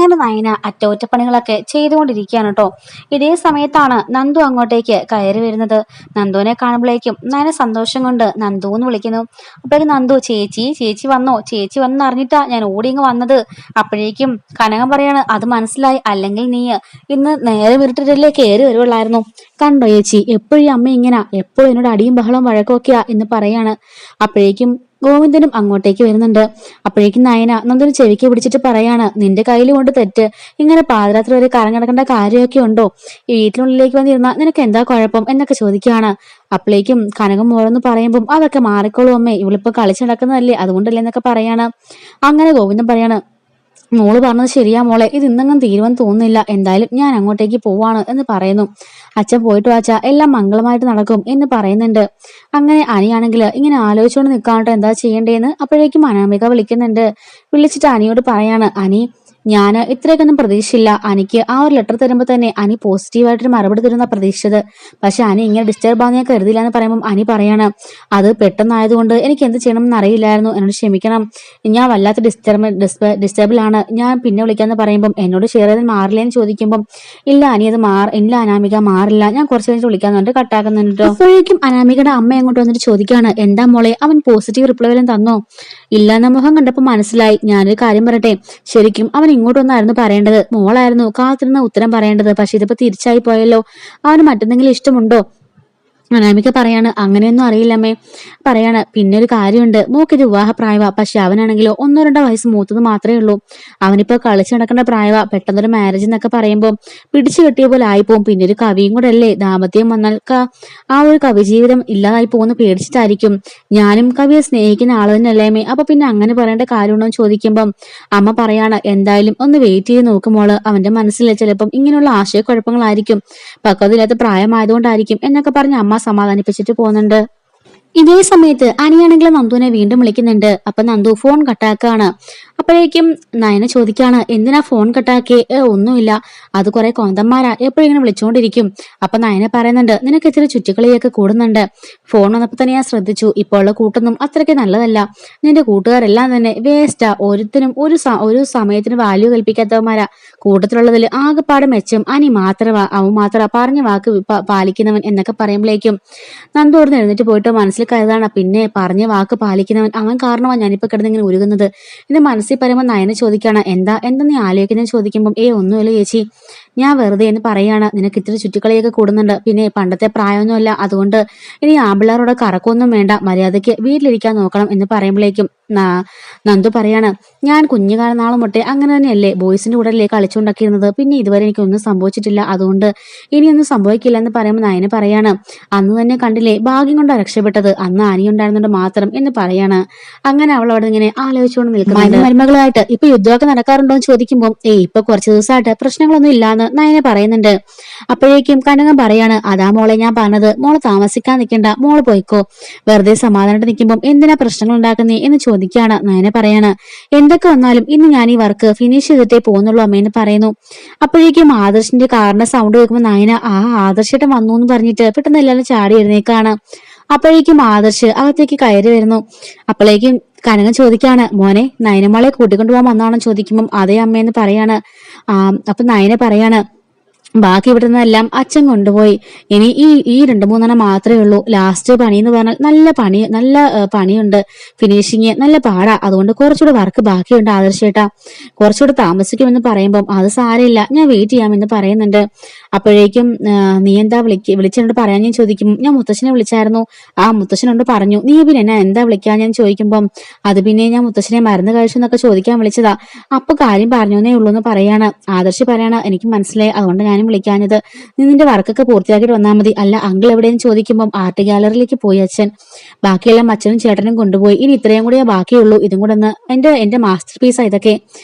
അങ്ങനെ നയന അറ്റകുറ്റപ്പണികളൊക്കെ ചെയ്തുകൊണ്ടിരിക്കുകയാണ് കേട്ടോ. ഇതേ സമയത്താണ് നന്ദു അങ്ങോട്ടേക്ക് കയറി വരുന്നത്. നന്ദുവിനെ കാണുമ്പോഴേക്കും നയന സന്തോഷം കൊണ്ട് നന്ദു എന്ന് വിളിക്കുന്നു. അപ്പോഴേക്കും നന്ദു ചേച്ചി ചേച്ചി വന്നോ, ചേച്ചി വന്ന് അറിഞ്ഞിട്ടാ ഞാൻ ഓടിയങ്ങ് വന്നത്. അപ്പോഴേക്കും കനകം പറയാണ് അത് മനസ്സിലായി, അല്ലെങ്കിൽ നീ ഇന്ന് നേരെ വിട്ടിട്ടല്ലേ കയറി വരുവുള്ളായിരുന്നു. കണ്ടോ ചേച്ചി എപ്പോഴും അമ്മ ഇങ്ങനെ എപ്പോഴും എന്നോട് അടിയും ബഹളവും വഴക്കൊക്കെയാ എന്ന് പറയാണ്. അപ്പോഴേക്കും ഗോവിന്ദനും അങ്ങോട്ടേക്ക് വരുന്നുണ്ട്. അപ്പോഴേക്കും നയന നന്ദുവിന് ചെവിക്ക് പിടിച്ചിട്ട് പറയാണ് നിന്റെ കയ്യിൽ കൊണ്ട് തെറ്റ്, ഇങ്ങനെ പാതിരാത്രി വരെ കറങ്ങിടക്കേണ്ട കാര്യമൊക്കെ ഉണ്ടോ? ഈ വീട്ടിനുള്ളിലേക്ക് വന്നിരുന്ന നിനക്ക് എന്താ കുഴപ്പം എന്നൊക്കെ ചോദിക്കുകയാണ്. അപ്പോഴേക്കും കനകം മോളെന്ന് പറയുമ്പം അതൊക്കെ മാറിക്കോളൂ അമ്മേ, ഇവളിപ്പോ കളിച്ചു നടക്കുന്നതല്ലേ അതുകൊണ്ടല്ലേ എന്നൊക്കെ പറയാണ്. അങ്ങനെ ഗോവിന്ദൻ പറയാണ് മോള് പറഞ്ഞത് ശരിയാ മോളെ, ഇത് ഇന്നെങ്ങും തീരുമെന്ന് തോന്നുന്നില്ല, എന്തായാലും ഞാൻ അങ്ങോട്ടേക്ക് പോവാണ് എന്ന് പറയുന്നു. അച്ഛൻ പോയിട്ട് വാച്ച എല്ലാം മംഗളമായിട്ട് നടക്കും എന്ന് പറയുന്നുണ്ട്. അങ്ങനെ അനിയാണെങ്കിൽ ഇങ്ങനെ ആലോചിച്ചുകൊണ്ട് നിൽക്കാനായിട്ട് എന്താ ചെയ്യേണ്ടതെന്ന്. അപ്പോഴേക്കും അനാമിക വിളിക്കുന്നുണ്ട്. വിളിച്ചിട്ട് അനിയോട് പറയാണ് അനി ഞാൻ ഇത്രയൊക്കൊന്നും പ്രതീക്ഷിച്ചില്ല. അനിക്ക് ആ ഒരു ലെറ്റർ തരുമ്പോൾ തന്നെ അനി പോസിറ്റീവായിട്ടൊരു മറുപടി തരുന്ന പ്രതീക്ഷിച്ചത്. പക്ഷെ അനി ഇങ്ങനെ ഡിസ്റ്റർബ് ആണെന്ന് ഞാൻ കരുതിയില്ല എന്ന് പറയുമ്പോൾ അനി പറയാണ് അത് പെട്ടെന്നായതുകൊണ്ട് എനിക്ക് എന്ത് ചെയ്യണമെന്ന് അറിയില്ലായിരുന്നു, എന്നോട് ക്ഷമിക്കണം, ഞാൻ വല്ലാത്ത ഡിസ്റ്റർബിൾ ആണ്, ഞാൻ പിന്നെ വിളിക്കാന്ന് പറയുമ്പോൾ എന്നോട് ഷെയർ ചെയ്ത് മാറില്ലേന്ന് ചോദിക്കുമ്പോൾ ഇല്ല അനി അത് ഇല്ല അനാമിക മാറില്ല, ഞാൻ കുറച്ച് കഴിഞ്ഞിട്ട് വിളിക്കാന്ന് പറഞ്ഞിട്ട് കട്ടാക്കുന്നുണ്ട്. അപ്പോഴേക്കും അനാമികയുടെ അമ്മ അങ്ങോട്ട് വന്നിട്ട് ചോദിക്കാണ് എന്താ മോളെ അവൻ പോസിറ്റീവ് റിപ്ലൈ വല്ലതും തന്നോ? ഇല്ല എന്ന മുഖം കണ്ടപ്പോൾ മനസ്സിലായി. ഞാനൊരു കാര്യം പറയട്ടെ, ശരിക്കും അവൻ ഇങ്ങോട്ടൊന്നായിരുന്നു പറയേണ്ടത്, മോളായിരുന്നു കാത്തിരുന്ന ഉത്തരം പറയേണ്ടത്. പക്ഷെ ഇതിപ്പോ തിരിച്ചായി പോയല്ലോ. അവന് മറ്റെന്തെങ്കിലും ഇഷ്ടമുണ്ടോ? അനാമിക പറയാണ് അങ്ങനെയൊന്നും അറിയില്ലമ്മേ. പറയാണ് പിന്നെ ഒരു കാര്യമുണ്ട്, മോക്കിത് വിവാഹ പ്രായവാ, പക്ഷെ അവനാണെങ്കിലോ 1-2 വയസ്സ് മൂത്തത് മാത്രമേ ഉള്ളൂ. അവനിപ്പോ കളിച്ചു നടക്കേണ്ട പ്രായവാ. പെട്ടെന്നൊരു മാരേജ് എന്നൊക്കെ പറയുമ്പോൾ പിടിച്ചു കെട്ടിയ പോലെ ആയിപ്പോവും. പിന്നെ ഒരു കവിയും കൂടെ അല്ലേ, ദാമ്പത്യം വന്നാൽ ആ ഒരു കവി ജീവിതം ഇല്ലാതായി പോകുന്ന പേടിച്ചിട്ടായിരിക്കും. ഞാനും കവിയെ സ്നേഹിക്കുന്ന ആള് തന്നെയല്ലേ അമ്മേ, അപ്പൊ പിന്നെ അങ്ങനെ പറയേണ്ട കാര്യമുണ്ടോ എന്ന് ചോദിക്കുമ്പം അമ്മ പറയാണ് എന്തായാലും ഒന്ന് വെയിറ്റ് ചെയ്ത് നോക്കുമോള്, അവന്റെ മനസ്സിൽ ചിലപ്പം ഇങ്ങനെയുള്ള ആശയക്കുഴപ്പങ്ങളായിരിക്കും, പക്വതയില്ലാത്ത പ്രായമായതുകൊണ്ടായിരിക്കും എന്നൊക്കെ പറഞ്ഞ് അമ്മ സമാധാനിപ്പിച്ചിട്ട് പോകുന്നുണ്ട്. ഇതേ സമയത്ത് അനിയാണെങ്കിൽ നന്ദുവിനെ വീണ്ടും വിളിക്കുന്നുണ്ട്. അപ്പൊ നന്ദു ഫോൺ കട്ടാക്കാണ്. അപ്പോഴേക്കും നയന ചോദിക്കാണ് എന്തിനാ ഫോൺ കട്ടാക്കി? ഒന്നുമില്ല, അത് കുറെ കൊന്തന്മാരാ എപ്പോഴും ഇങ്ങനെ വിളിച്ചുകൊണ്ടിരിക്കും. അപ്പൊ നയന പറയുന്നുണ്ട് നിനക്ക് ഇച്ചിരി ചുറ്റിക്കളിയൊക്കെ കൂടുന്നുണ്ട്. ഫോൺ വന്നപ്പോ തന്നെ ഞാൻ ശ്രദ്ധിച്ചു, ഇപ്പോൾ ഉള്ള കൂട്ടൊന്നും അത്രയ്ക്ക് നല്ലതല്ല, നിന്റെ കൂട്ടുകാരെല്ലാം തന്നെ വേസ്റ്റാ, ഒരുത്തിനും ഒരു സമയത്തിന് വാല്യൂ കൽപ്പിക്കാത്തവന്മാരാ, കൂട്ടത്തിലുള്ളതിൽ ആകെപ്പാട് മെച്ചം അവൻ മാത്രമാ പറഞ്ഞ വാക്ക് പാലിക്കുന്നവൻ എന്നൊക്കെ പറയുമ്പോഴേക്കും നന്ദു ഓർന്ന് എഴുന്നേറ്റ് പോയിട്ട് മനസ്സിൽ കരുതാണ് പിന്നെ പറഞ്ഞ വാക്ക് പാലിക്കുന്നവൻ അവൻ കാരണമാണ് ഞാനിപ്പോ കിടന്നിങ്ങനെ ഉരുകുന്നത്. എന്റെ മനസ്സിൽ പറയുമ്പോൾ നയന ചോദിക്കാണ് എന്താ നീ ആലോചിക്കുന്നത് ചോദിക്കുമ്പോൾ ഒന്നുമില്ല ചേച്ചി, ഞാൻ വെറുതെ എന്ന് പറയാണ്, നിനക്ക് ഇത്തിരി ചുറ്റിക്കളിയൊക്കെ കൂടുന്നുണ്ട്, പിന്നെ പണ്ടത്തെ പ്രായമൊന്നുമല്ല, അതുകൊണ്ട് ഇനി ആമ്പിള്ളാരോട് കറക്കൊന്നും വേണ്ട, മര്യാദയ്ക്ക് വീട്ടിലിരിക്കാൻ നോക്കണം എന്ന് പറയുമ്പോഴേക്കും നന്ദു പറയാണ് ഞാൻ കുഞ്ഞുകാലം നാളും മുട്ടേ അങ്ങനെ തന്നെയല്ലേ ബോയ്സിന്റെ കൂടെ അല്ലേ കളിച്ചുകൊണ്ടിരുന്നത്, പിന്നെ ഇതുവരെ എനിക്കൊന്നും സംഭവിച്ചിട്ടില്ല, അതുകൊണ്ട് ഇനിയൊന്നും സംഭവിക്കില്ല എന്ന് പറയുമ്പോൾ നയന പറയാണ് അന്ന് തന്നെ കണ്ടില്ലേ ഭാഗ്യം കൊണ്ടാണ് രക്ഷപ്പെട്ടത്, അന്ന് അനിയുണ്ടായിരുന്നുണ്ട് മാത്രം എന്ന് പറയാണ്. അങ്ങനെ അവൾ അവിടെ ഇങ്ങനെ ആലോചിച്ചുകൊണ്ട് നിൽക്കുന്നത്. മരുമകളായിട്ട് ഇപ്പൊ യുദ്ധമൊക്കെ നടക്കാറുണ്ടോ എന്ന് ചോദിക്കുമ്പോൾ ഇപ്പൊ കുറച്ച് ദിവസമായിട്ട് പ്രശ്നങ്ങളൊന്നും ഇല്ലാന്ന് നയന പറയുന്നുണ്ട്. അപ്പോഴേക്കും കനകം പറയാണ് അതാ മോളെ ഞാൻ പറഞ്ഞത്, മോള് താമസിക്കാൻ നിൽക്കണ്ട, മോള് പോയിക്കോ, വെറുതെ സമാധാനമായിട്ട് നിൽക്കുമ്പോൾ എന്തിനാ പ്രശ്നങ്ങൾ ഉണ്ടാക്കുന്നേ എന്ന് ചോദിക്കാണ്. നയന പറയാണ് എന്തൊക്കെ വന്നാലും ഇന്ന് ഞാൻ ഈ വർക്ക് ഫിനിഷ് ചെയ്തിട്ടേ പോകുന്നുള്ളൂ അമ്മയെന്ന് പറയുന്നു. അപ്പോഴേക്കും ആദർശിന്റെ കാറിന്റെ സൗണ്ട് കേൾക്കുമ്പോൾ നയന ആദർശേട്ടൻ വന്നു എന്ന് പറഞ്ഞിട്ട് പെട്ടെന്ന് എല്ലാവരും ചാടി എഴുന്നേക്കാണ്. അപ്പോഴേക്കും ആദർശ് അകത്തേക്ക് കയറി വരുന്നു. അപ്പോഴേക്കും കനകം ചോദിക്കാണ് മോനെ നയനമോളെ കൂട്ടിക്കൊണ്ടുപോകാൻ വന്നാണെന്ന് ചോദിക്കുമ്പോൾ അതേ അമ്മയെന്ന് പറയാണ്. അപ്പൊ നയന പറയാണ് ബാക്കി ഇവിടെ നിന്നെല്ലാം അച്ഛൻ കൊണ്ടുപോയി, ഇനി ഈ 2-3 മാത്രമേ ഉള്ളൂ, ലാസ്റ്റ് പണി എന്ന് പറഞ്ഞാൽ നല്ല പണിയുണ്ട്, ഫിനിഷിങ് നല്ല പാടാ, അതുകൊണ്ട് കുറച്ചുകൂടെ വർക്ക് ബാക്കിയുണ്ട് ആദർശേട്ടാ, കുറച്ചുകൂടെ താമസിക്കുമെന്ന് പറയുമ്പോൾ അത് സാരമില്ല ഞാൻ വെയിറ്റ് ചെയ്യാമെന്ന് പറയുന്നുണ്ട്. അപ്പോഴേക്കും നീ എന്താ വിളിച്ചോണ്ട് പറയാൻ ഞാൻ ചോദിക്കും, ഞാൻ മുത്തശ്ശനെ വിളിച്ചായിരുന്നു, മുത്തശ്ശനോട് പറഞ്ഞു, നീ പിന്നെ എന്നെ എന്താ വിളിക്കാൻ ഞാൻ ചോദിക്കുമ്പോൾ അത് പിന്നെ ഞാൻ മുത്തശ്ശനെ മരുന്ന് കഴിച്ചു എന്നൊക്കെ ചോദിക്കാൻ വിളിച്ചതാ, അപ്പൊ കാര്യം പറഞ്ഞേ ഉള്ളൂ എന്ന് പറയാണ്. ആദർശ് പറയാണ് എനിക്ക് മനസ്സിലായി, അതുകൊണ്ട് ഞാനും വിളിക്കാഞ്ഞത്, നീ നിന്റെ വർക്കൊക്കെ പൂർത്തിയാക്കിയിട്ട് വന്നാൽ മതി. അല്ല അങ്കിൾ എവിടെയെന്ന് ചോദിക്കുമ്പോൾ ആർട്ട് ഗാലറിയിലേക്ക് പോയി അച്ഛൻ, ബാക്കിയെല്ലാം അച്ഛനും ചേട്ടനും കൊണ്ടുപോയി, ഇനി ഇത്രയും കൂടെ ബാക്കിയുള്ളൂ, ഇതും കൂടെ ഒന്ന് എന്റെ മാസ്റ്റർ പീസാ ഇതൊക്കെ,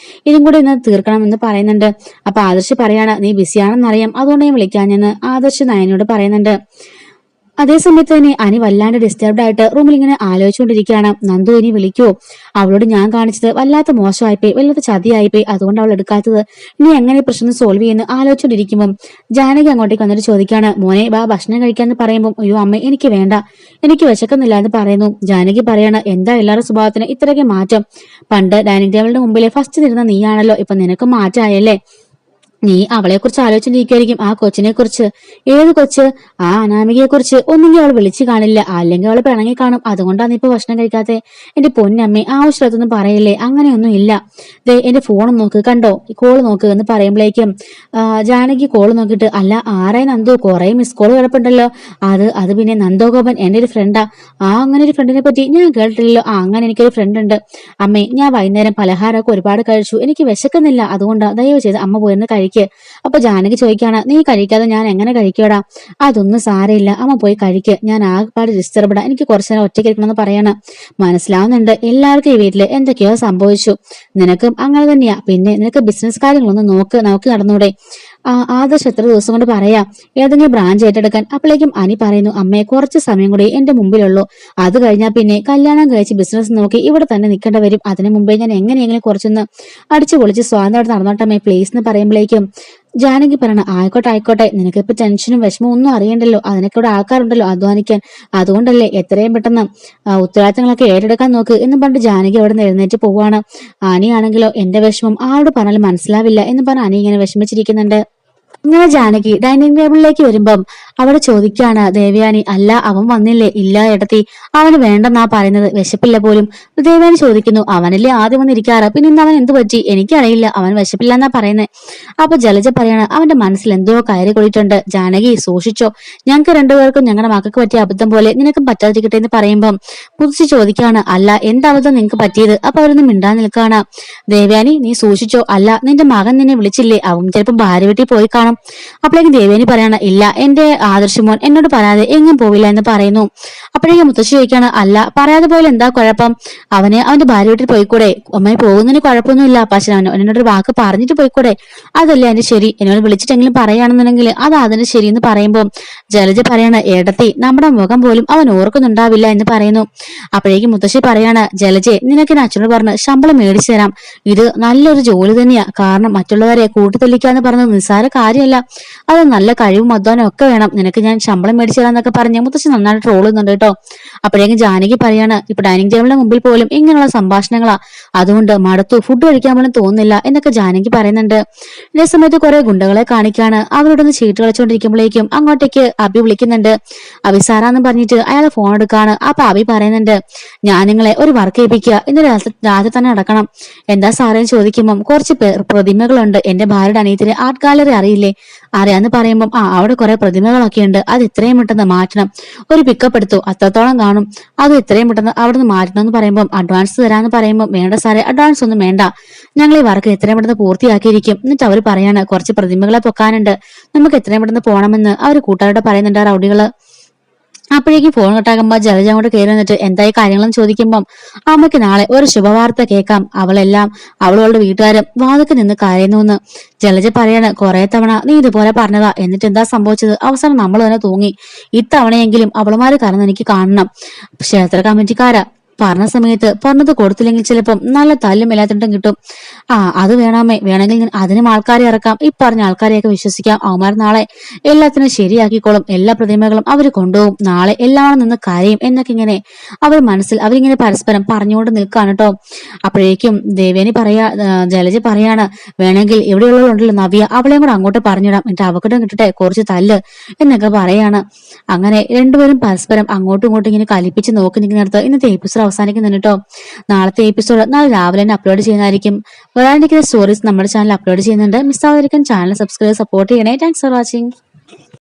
ഇതും കൂടെ ഒന്ന് തീർക്കണം എന്ന് പറയുന്നുണ്ട്. അപ്പൊ ആദർശ് പറയാണ് നീ ബിസിയാണെന്നറിയാം, അതുകൊണ്ട് ഞാൻ വിളിക്കാഞ്ഞെന്ന് ആദർശ് നയനോട് പറയുന്നുണ്ട്. അതേസമയത്ത് തന്നെ അനി വല്ലാണ്ട് ഡിസ്റ്റർബ്ഡ് ആയിട്ട് റൂമിൽ ഇങ്ങനെ ആലോചിച്ചുകൊണ്ടിരിക്കുകയാണ്. നന്ദു ഇനി വിളിക്കുവോ, അവളോട് ഞാൻ കാണിച്ചത് വല്ലാത്ത മോശമായിപ്പോയി, വല്ലാത്ത ചതിയായിപ്പോയി, അതുകൊണ്ട് അവൾ എടുക്കാത്തത്, ഇനി എങ്ങനെ പ്രശ്നം സോൾവ് ചെയ്യുന്നു ആലോചിച്ചുകൊണ്ടിരിക്കുമ്പോൾ ജാനകി അങ്ങോട്ടേക്ക് വന്നിട്ട് ചോദിക്കാണ്, മോനെ വാ ഭക്ഷണം കഴിക്കാന്ന് പറയുമ്പോൾ, അയ്യോ അമ്മ എനിക്ക് വേണ്ട, എനിക്ക് വിശക്കുന്നില്ല എന്ന് പറയുന്നു. ജാനകി പറയാണ്, എന്താ എല്ലാവരുടെ സ്വഭാവത്തിന് ഇത്രയ്ക്ക് മാറ്റം, പണ്ട് ഡൈനിങ് ടേബിളിന്റെ മുമ്പിൽ ഫസ്റ്റ് നിരുന്ന നീയാണല്ലോ, ഇപ്പൊ നിനക്ക് മാറ്റമായല്ലേ, നീ അവളെ കുറിച്ച് ആലോചിച്ചിരിക്കുമായിരിക്കും, ആ കൊച്ചിനെ കുറിച്ച്. ഏത് കൊച്ച്? ആ അനാമികയെ കുറിച്ച്. ഒന്നെങ്കിൽ അവൾ വിളിച്ചു കാണില്ല, അല്ലെങ്കിൽ അവൾ പിണങ്ങി കാണും, അതുകൊണ്ടാണ് നീ ഇപ്പൊ ഭക്ഷണം കഴിക്കാത്തെ. എന്റെ പൊന്നമ്മേ ആവശ്യമില്ലാത്തൊന്നും പറയില്ലേ, അങ്ങനെയൊന്നും ഇല്ല. ദേ എന്റെ ഫോൺ നോക്ക്, കണ്ടോ കോള് നോക്ക് എന്ന് പറയുമ്പോഴേക്കും ജാനകി കോള് നോക്കിയിട്ട്, അല്ല ആരായി നന്ദു, കുറെ മിസ് കോള് കിടപ്പുണ്ടല്ലോ. അത് പിന്നെ നന്ദോഗോപൻ എന്റെ ഒരു ഫ്രണ്ടാ. അങ്ങനെ ഒരു ഫ്രണ്ടിനെ പറ്റി ഞാൻ കേട്ടിട്ടില്ലല്ലോ. അങ്ങനെ എനിക്കൊരു ഫ്രണ്ട് ഉണ്ട് അമ്മേ, ഞാൻ വൈകുന്നേരം പലഹാരമൊക്കെ ഒരുപാട് കഴിച്ചു, എനിക്ക് വിശക്കുന്നില്ല, അതുകൊണ്ടാ, ദയവ് ചെയ്ത് അമ്മ പോയിരുന്ന് കഴിക്കുക. അപ്പൊ ജാനകി ചോദിക്കാണ്, നീ കഴിക്കാതെ ഞാൻ എങ്ങനെ കഴിക്കടാ? അതൊന്നും സാരമില്ല, അമ്മ പോയി കഴിക്ക്, ഞാൻ ആകെപ്പാട് ഡിസ്റ്റർബിടാ, എനിക്ക് കുറച്ചു നേരം ഒറ്റയ്ക്ക് ഇരിക്കണമെന്ന് പറയാണ്. മനസ്സിലാവുന്നുണ്ട് എല്ലാവർക്കും ഈ വീട്ടില് എന്തൊക്കെയോ സംഭവിച്ചു, നിനക്കും അങ്ങനെ തന്നെയാ. പിന്നെ നിനക്ക് ബിസിനസ് കാര്യങ്ങളൊന്നും നോക്കി നടന്നൂടെ? ആദർശ് എത്ര ദിവസം കൊണ്ട് പറയാ ഏതെങ്കിലും ബ്രാഞ്ച് ഏറ്റെടുക്കാൻ? അപ്പോഴേക്കും അനി പറയുന്നു, അമ്മയെ കുറച്ച് സമയം കൂടി എന്റെ മുമ്പിലുള്ളൂ, അത് കഴിഞ്ഞാൽ പിന്നെ കല്യാണം കഴിച്ച് ബിസിനസ് നോക്കി ഇവിടെ തന്നെ നിൽക്കേണ്ടി വരും. അതിനു മുമ്പേ ഞാൻ എങ്ങനെയെങ്കിലും കുറച്ചൊന്ന് അടിച്ചു പൊളിച്ച് സ്വാതന്ത്ര്യമായിട്ട് നടന്നോട്ടമ്മേ പ്ലീസ് എന്ന് പറയുമ്പോഴേക്കും ജാനകി പറയണ, ആയിക്കോട്ടെ ആയിക്കോട്ടെ, നിനക്കിപ്പോ ടെൻഷനും വിഷമവും ഒന്നും അറിയണ്ടല്ലോ, അതിനൊക്കെ ഇവിടെ ആൾക്കാരുണ്ടല്ലോ അധ്വാനിക്കാൻ, അതുകൊണ്ടല്ലേ എത്രയും പെട്ടെന്ന് ഉത്തരവാദിത്തങ്ങളൊക്കെ ഏറ്റെടുക്കാൻ നോക്ക് എന്ന് പറഞ്ഞിട്ട് ജാനകി അവിടെ നിന്ന് എഴുന്നേറ്റ് പോവാണ്. അനിയാണെങ്കിലോ എന്റെ വിഷമം ആരോട് പറഞ്ഞാലും മനസ്സിലാവില്ല എന്ന് പറഞ്ഞ് അനി ഇങ്ങനെ വിഷമിച്ചിരിക്കുന്നുണ്ട്. ഇങ്ങനെ ജാനകി ഡൈനിങ് ടേബിളിലേക്ക് വരുമ്പം അവിടെ ചോദിക്കാണ് ദേവയാനി, അല്ല അവൻ വന്നില്ലേ? ഇല്ല ഏട്ടത്തി, അവന് വേണ്ടെന്നാ പറയുന്നത്, വിശപ്പില്ല പോലും. ദേവയാനി ചോദിക്കുന്നു, അവനല്ലേ ആദ്യം വന്നിരിക്കാറ്, പിന്നെ ഇന്ന് അവൻ എന്ത് പറ്റി? എനിക്കറിയില്ല, അവൻ വിശപ്പില്ല എന്നാ പറയുന്നത്. അപ്പൊ ജലജ പറയാണ്, അവന്റെ മനസ്സിൽ എന്തോ കയറി കൊള്ളിട്ടുണ്ട്, ജാനകി സൂക്ഷിച്ചോ, ഞങ്ങൾക്ക് രണ്ടുപേർക്കും ഞങ്ങളുടെ മക്കൾക്ക് പറ്റിയ അബദ്ധം പോലെ നിനക്കും പറ്റാതിരിക്കട്ടെ എന്ന് പറയുമ്പം പുതിച്ച് ചോദിക്കാണ്, അല്ല എന്ത് അബദ്ധം നിനക്ക് പറ്റിയത്? അപ്പൊ അവരൊന്നും മിണ്ടാൻ നിൽക്കാണ്. ദേവയാനി നീ സൂക്ഷിച്ചോ, അല്ല നിന്റെ മകൻ നിന്നെ വിളിച്ചില്ലേ, അവൻ ചിലപ്പോൾ ഭാര്യ വീട്ടിൽ പോയി കാണും. അപ്പോഴേക്കും ദേവേനി പറയാണ്, ഇല്ല എന്റെ ആദർശ് മോൻ എന്നോട് പറയാതെ എങ്ങും പോവില്ല എന്ന് പറയുന്നു. അപ്പോഴേക്കും മുത്തശ്ശി ചോദിക്കാണ്, അല്ല പറയാതെ പോയാൽ എന്താ കുഴപ്പം, അവന്റെ ഭാര്യ വീട്ടിൽ പോയിക്കൂടെ? അമ്മയെ പോകുന്നതിന് കുഴപ്പമൊന്നുമില്ല, പക്ഷെ എന്നോടൊരു വാക്ക് പറഞ്ഞിട്ട് പോയിക്കൂടെ? അതല്ലേ അതിന്റെ ശരി, എന്നോട് വിളിച്ചിട്ടെങ്കിലും പറയുകയാണെന്നുണ്ടെങ്കിൽ അത് അതിന്റെ ശരി എന്ന് പറയുമ്പോൾ ജലജ പറയാണ്, ഏടത്തി നമ്മുടെ മുഖം പോലും അവൻ ഓർക്കുന്നുണ്ടാവില്ല എന്ന് പറയുന്നു. അപ്പോഴേക്കും മുത്തശ്ശി പറയാണ്, ജലജെ നിനക്ക് അച്ഛനോട് പറഞ്ഞ് ശമ്പളം മേടിച്ചു തരാം, ഇത് നല്ലൊരു ജോലി തന്നെയാ, കാരണം മറ്റുള്ളവരെ കൂട്ടിത്തെല്ലിക്കാന്ന് പറഞ്ഞത് നിസ്സാര കാര്യമല്ല, അത് നല്ല കഴിവും അധ്വാനം ഒക്കെ വേണം, നിനക്ക് ഞാൻ ശമ്പളം മേടിച്ചു തരാന്നൊക്കെ പറഞ്ഞ് മുത്തശ്ശി നന്നായിട്ട് ട്രോൾ ചെയ്യുന്നുണ്ട് കേട്ടോ. അപ്പോഴേക്കും ജാനകി പറയാണ്, ഇപ്പൊ ഡൈനിങ് ടേബിളിന്റെ മുമ്പിൽ പോലും ഇങ്ങനെയുള്ള സംഭാഷണങ്ങളാ, അതുകൊണ്ട് മടുത്തു, ഫുഡ് കഴിക്കാൻ പോലും തോന്നുന്നില്ല എന്നൊക്കെ ജാനകി പറയുന്നുണ്ട്. ഇതേ സമയത്ത് കുറെ ഗുണ്ടകളെ കാണിക്കാണ്. അവരോടൊന്ന് ചീട്ട് കളിച്ചുകൊണ്ടിരിക്കുമ്പോഴേക്കും അങ്ങോട്ടേക്ക് അബി വിളിക്കുന്നുണ്ട്. അബി സാറാന്ന് പറഞ്ഞിട്ട് അയാൾ ഫോൺ എടുക്കാണ്. അപ്പൊ അബി പറയുന്നുണ്ട്, ഞാൻ നിങ്ങളെ ഒരു വർക്ക് ഏൽപ്പിക്കുക, ഇന്ന് രാത്രി തന്നെ നടക്കണം. എന്താ സാറേന്ന് ചോദിക്കുമ്പോൾ, കുറച്ച് പ്രതിമകളുണ്ട്, എന്റെ ഭാര്യയുടെ അനിയത്തിന് ആർട്ട് ഗാലറി അറിയില്ലേ? അറിയാന്ന് പറയുമ്പോൾ, അവിടെ കുറെ പ്രതിമകളൊക്കെ ഉണ്ട്, അത് എത്രയും പെട്ടെന്ന് മാറ്റണം, ഒരു പിക്കപ്പ് എടുത്തു, അത്രത്തോളം കാണും, അത് എത്രയും പെട്ടെന്ന് അവിടെ നിന്ന് മാറ്റണം എന്ന് പറയുമ്പോൾ, അഡ്വാൻസ് തരാന്ന് പറയുമ്പോൾ, വേണ്ട സാറേ അഡ്വാൻസ് ഒന്നും വേണ്ട, ഞങ്ങൾ ഈ വർക്ക് എത്രയും പെട്ടെന്ന് പൂർത്തിയാക്കിയിരിക്കും. എന്നിട്ട് അവർ പറയാണ്, കുറച്ച് പ്രതിമകളെ പൊക്കാനുണ്ട്, നമുക്ക് എത്രയും പെട്ടെന്ന് പോകണമെന്ന് അവർ കൂട്ടുകാരോട് പറയുന്നുണ്ട് റൗഡികള്. അപ്പോഴേക്കും ഫോൺ കട്ടാകുമ്പോ ജലജ അങ്ങോട്ട് കയറി വന്നിട്ട് എന്തായി കാര്യങ്ങളെന്ന് ചോദിക്കുമ്പം, അമ്മയ്ക്ക് നാളെ ഒരു ശുഭവാർത്ത കേൾക്കാം, അവളുടെ വീട്ടുകാരും വാതിൽക്ക് നിന്ന് കരയുന്നു. ജലജ പറയാണ്, കുറെ തവണ നീ ഇതുപോലെ പറഞ്ഞതാ, എന്നിട്ട് എന്താ സംഭവിച്ചത്? അവസാനം നമ്മൾ തന്നെ തൂങ്ങി, ഇത്തവണയെങ്കിലും അവളുമാര് കരന്ന് എനിക്ക് കാണണം. ക്ഷേത്ര കമ്മിറ്റിക്കാരാ പറഞ്ഞ സമയത്ത് പറഞ്ഞത് കൊടുത്തില്ലെങ്കിൽ ചിലപ്പം നല്ല തല്ലും എല്ലാത്തിട്ടും കിട്ടും. അത് വേണമേ, വേണമെങ്കിൽ ഞാൻ അതിനും ആൾക്കാരെ ഇറക്കാം, ഈ പറഞ്ഞ ആൾക്കാരെയൊക്കെ വിശ്വസിക്കാം, അവന്മാർ നാളെ എല്ലാത്തിനും ശരിയാക്കിക്കോളും, എല്ലാ പ്രതിമകളും അവര് കൊണ്ടുപോകും, നാളെ എല്ലാവരും നിന്ന് കരയും എന്നൊക്കെ ഇങ്ങനെ അവരിങ്ങനെ പരസ്പരം പറഞ്ഞുകൊണ്ട് നിൽക്കാണ് കേട്ടോ. അപ്പോഴേക്കും ദേവേനി ജലജ പറയാണ്, വേണമെങ്കിൽ ഇവിടെയുള്ളവരുണ്ടല്ലോ നവ്യ, അവളെയും കൂടെ അങ്ങോട്ട് പറഞ്ഞിടാം, എന്നിട്ട് അവക്കിട്ടും കിട്ടട്ടെ കുറച്ച് തല്ല് എന്നൊക്കെ പറയാണ്. അങ്ങനെ രണ്ടുപേരും പരസ്പരം അങ്ങോട്ടും ഇങ്ങോട്ടും ഇങ്ങനെ കലിപ്പിച്ച് നോക്കി നിൽക്കുന്നിടത്ത് ഇന്നത്തെ എപ്പിസോഡ് അവസാനിക്കുന്നുണ്ട് കേട്ടോ. നാളത്തെ എപ്പിസോഡ് നാളെ രാവിലെ തന്നെ അപ്ലോഡ് ചെയ്യുന്നതായിരിക്കും. വരാനിരിക്കുന്ന സ്റ്റോറീസ് നമ്മുടെ ചാനൽ അപ്ലോഡ് ചെയ്യുന്നുണ്ട്. മിസ്സാവാതിരിക്കാൻ ചാനൽ സബ്സ്ക്രൈബ് സപ്പോർട്ട് ചെയ്യണേ. Thanks for watching.